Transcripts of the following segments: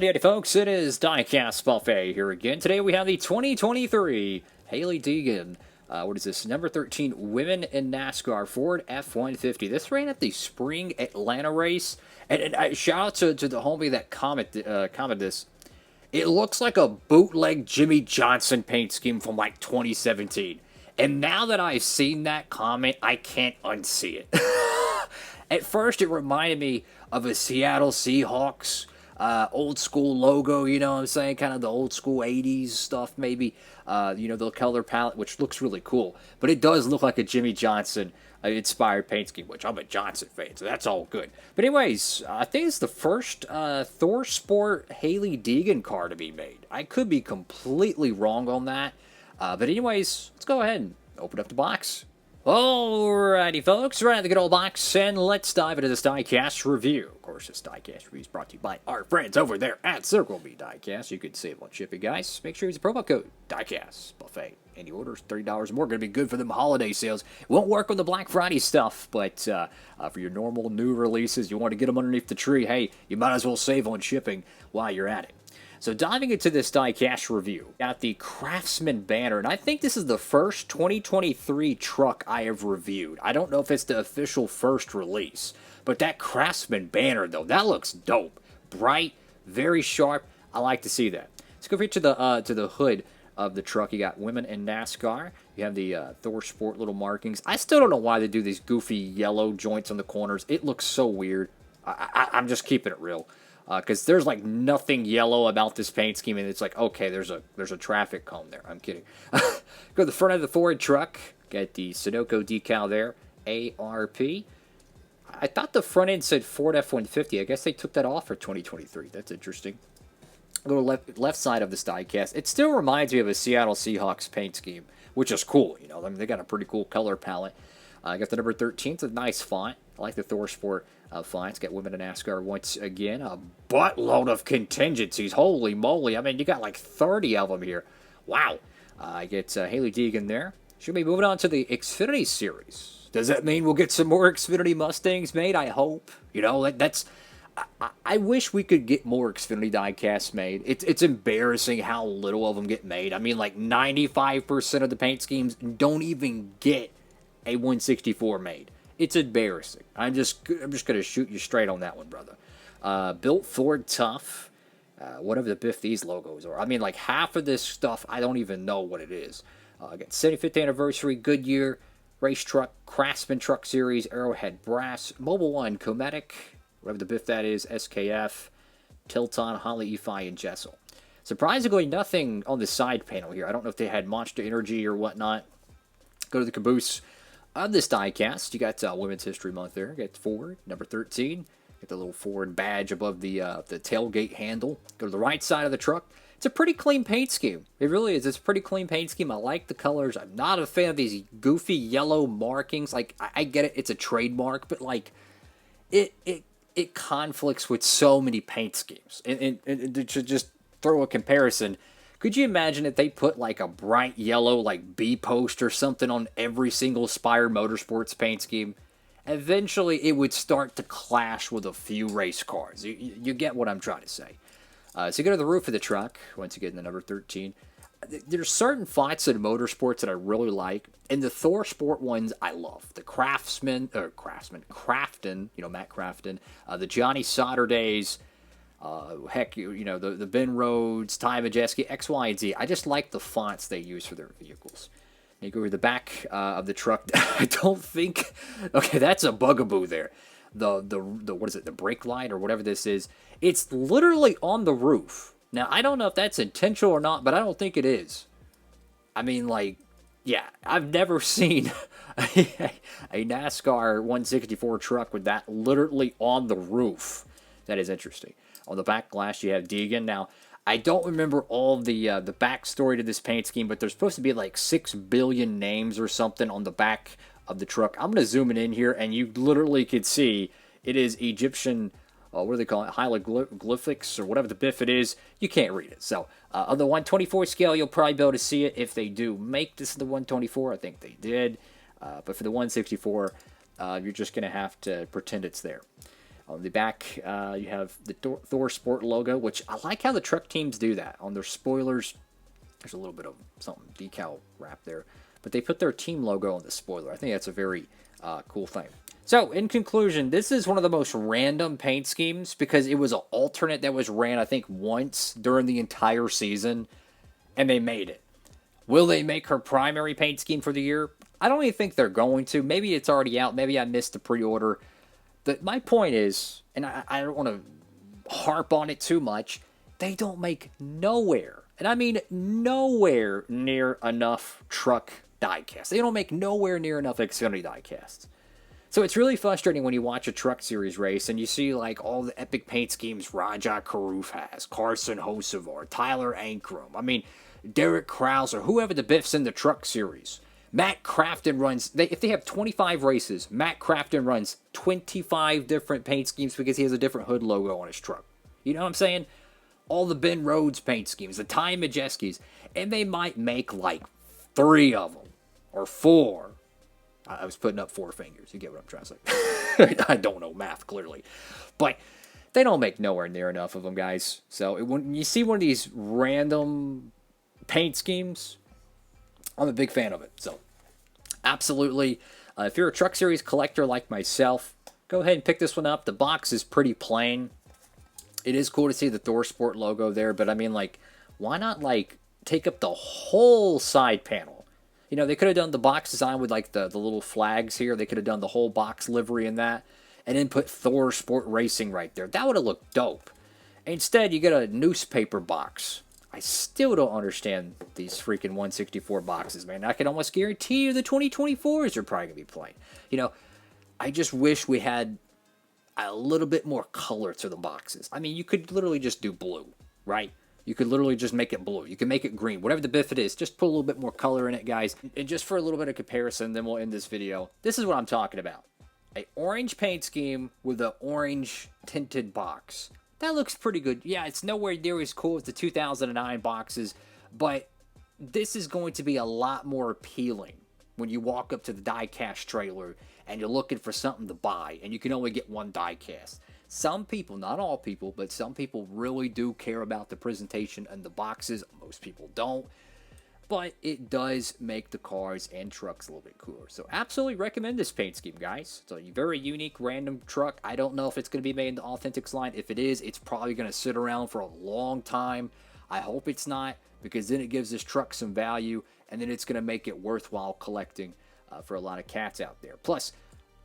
Howdy folks, it is Diecastbuffet here again. Today we have the 2023 Hailie Deegan, what is this, number 13 Women in NASCAR Ford F-150. This ran at the Spring Atlanta race, and shout out to the homie that commented this. It looks like a bootleg Jimmy Johnson paint scheme from like 2017. And now that I've seen that comment, I can't unsee it. At first, it reminded me of a Seattle Seahawks old school logo, you know what I'm saying? Kind of the old school 80s stuff, maybe. The color palette, which looks really cool. But it does look like a Jimmy Johnson inspired paint scheme, which I'm a Johnson fan, so that's all good. But anyways, I think it's the first Thor Sport Hailie Deegan car to be made. I could be completely wrong on that. But anyways, let's go ahead and open up the box. Alrighty, folks, right out the good old box, and let's dive into this diecast review. Of course, this diecast review is brought to you by our friends over there at Circle B Diecast. You can save on shipping, guys. Make sure you use the promo code Diecastbuffet. Any orders, $30 or more, going to be good for them holiday sales. It won't work on the Black Friday stuff, but for your normal new releases, you want to get them underneath the tree, hey, you might as well save on shipping while you're at it. So diving into this diecast review, got the Craftsman banner, and I think this is the first 2023 truck I have reviewed. I don't know if it's the official first release, but that Craftsman banner, though, that looks dope. Bright, very sharp. I like to see that. Let's go over to the hood of the truck. You got Women in NASCAR. You have the Thor Sport little markings. I still don't know why they do these goofy yellow joints on the corners. It looks so weird. I'm just keeping it real. Because there's like nothing yellow about this paint scheme, and it's like, okay, there's a traffic cone there. I'm kidding. Go to the front of the Ford truck. Got the Sunoco decal there, ARP. I thought the front end said Ford F-150. I guess they took that off for 2023. That's interesting. Go to left side of this diecast. It still reminds me of a Seattle Seahawks paint scheme, which is cool. You know, I mean, they got a pretty cool color palette. I got the number 13. It's a nice font. I like the Thor Sport font. It's got Women in NASCAR once again. A buttload of contingencies. Holy moly. I mean, you got like 30 of them here. Wow. I get Hailie Deegan there. Should be moving on to the Xfinity Series. Does that mean we'll get some more Xfinity Mustangs made? I hope. You know, that's... I wish we could get more Xfinity diecasts made. It's embarrassing how little of them get made. I mean, like 95% of the paint schemes don't even get a 164 made. It's embarrassing. I'm just gonna shoot you straight on that one, brother. Built Ford Tough. Whatever the biff these logos are. I mean, like half of this stuff, I don't even know what it is. I got 75th anniversary Goodyear race truck, Craftsman Truck Series, Arrowhead Brass, Mobile One, Cometic, whatever the biff that is, SKF, Tilton, Holly EFI, and Jessel. Surprisingly, nothing on the side panel here. I don't know if they had Monster Energy or whatnot. Go to the caboose of this diecast. You got Women's History Month there. You got Ford, number 13. Get the little Ford badge above the tailgate handle. Go to the right side of the truck. It's a pretty clean paint scheme. It really is. It's a pretty clean paint scheme. I like the colors. I'm not a fan of these goofy yellow markings. Like, I get it. It's a trademark, but like, it conflicts with so many paint schemes. And to just throw a comparison, could you imagine if they put like a bright yellow like B post or something on every single Spire Motorsports paint scheme? Eventually it would start to clash with a few race cars. You get what I'm trying to say. So you go to the roof of the truck, once again the number 13. There's certain fonts in motorsports that I really like, and the Thor Sport ones I love. The Craftston, you know, Matt Crafton, the Johnny Sauterdays, heck, you know, the Ben Rhodes, Ty Majeski, X, Y, and Z. I just like the fonts they use for their vehicles. And you go to the back of the truck. I don't think... Okay, that's a bugaboo there. The what is it, the brake light or whatever this is. It's literally on the roof. Now, I don't know if that's intentional or not, but I don't think it is. I mean, like, yeah, I've never seen a NASCAR 164 truck with that literally on the roof. That is interesting. On the back glass, you have Deegan. Now, I don't remember all the backstory to this paint scheme, but there's supposed to be like 6 billion names or something on the back of the truck. I'm going to zoom it in here, and you literally could see it is Egyptian, what do they call it, hieroglyphics or whatever the biff it is. You can't read it. So on the 124 scale, you'll probably be able to see it if they do make this the 124. I think they did. But for the 164, you're just going to have to pretend it's there. On the back, you have the Thor Sport logo, which I like how the truck teams do that. On their spoilers, there's a little bit of something decal wrap there, but they put their team logo on the spoiler. I think that's a very cool thing. So, in conclusion, this is one of the most random paint schemes because it was an alternate that was ran, I think, once during the entire season, and they made it. Will they make her primary paint scheme for the year? I don't even think they're going to. Maybe it's already out. Maybe I missed the pre-order. My point is, and I don't want to harp on it too much, they don't make nowhere, and I mean nowhere near enough truck diecast. They don't make nowhere near enough Xfinity diecasts. So it's really frustrating when you watch a truck series race and you see like all the epic paint schemes Raja Karuf has, Carson Hocevar, Tyler Ankrum, I mean, Derek Krauser, whoever the Biff's in the truck series. Matt Crafton runs, if they have 25 races, Matt Crafton runs 25 different paint schemes because he has a different hood logo on his truck. You know what I'm saying? All the Ben Rhodes paint schemes, the Ty Majeski's, and they might make like 3 of them or 4. I was putting up 4 fingers. You get what I'm trying to say. I don't know math, clearly. But they don't make nowhere near enough of them, guys. So when you see one of these random paint schemes, I'm a big fan of it. So absolutely, if you're a Truck Series collector like myself, go ahead and pick this one up. The box is pretty plain. It is cool to see the Thor Sport logo there, but I mean, like, why not, like, take up the whole side panel? You know, they could have done the box design with, like, the little flags here. They could have done the whole box livery in that, and then put Thor Sport Racing right there. That would have looked dope. Instead, you get a newspaper box. I still don't understand these freaking 164 boxes, man. I can almost guarantee you the 2024s are probably going to be plain. You know, I just wish we had a little bit more color to the boxes. I mean, you could literally just do blue, right? You could literally just make it blue. You can make it green. Whatever the biff it is, just put a little bit more color in it, guys. And just for a little bit of comparison, then we'll end this video. This is what I'm talking about. An orange paint scheme with an orange tinted box. That looks pretty good. Yeah, it's nowhere near as cool as the 2009 boxes, but this is going to be a lot more appealing when you walk up to the diecast trailer and you're looking for something to buy, and you can only get one diecast. Some people, not all people, but some people really do care about the presentation and the boxes. Most people don't. But it does make the cars and trucks a little bit cooler. So absolutely recommend this paint scheme, guys. It's a very unique, random truck. I don't know if it's going to be made in the Authentics line. If it is, it's probably going to sit around for a long time. I hope it's not, because then it gives this truck some value, and then it's going to make it worthwhile collecting for a lot of cats out there. Plus,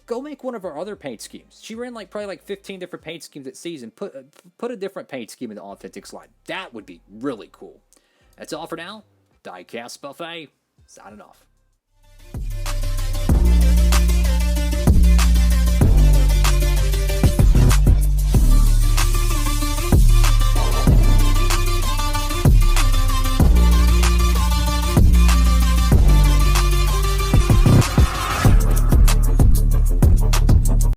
go make one of our other paint schemes. She ran probably like 15 different paint schemes that season. Put a different paint scheme in the Authentics line. That would be really cool. That's all for now. Diecastbuffet, signing off.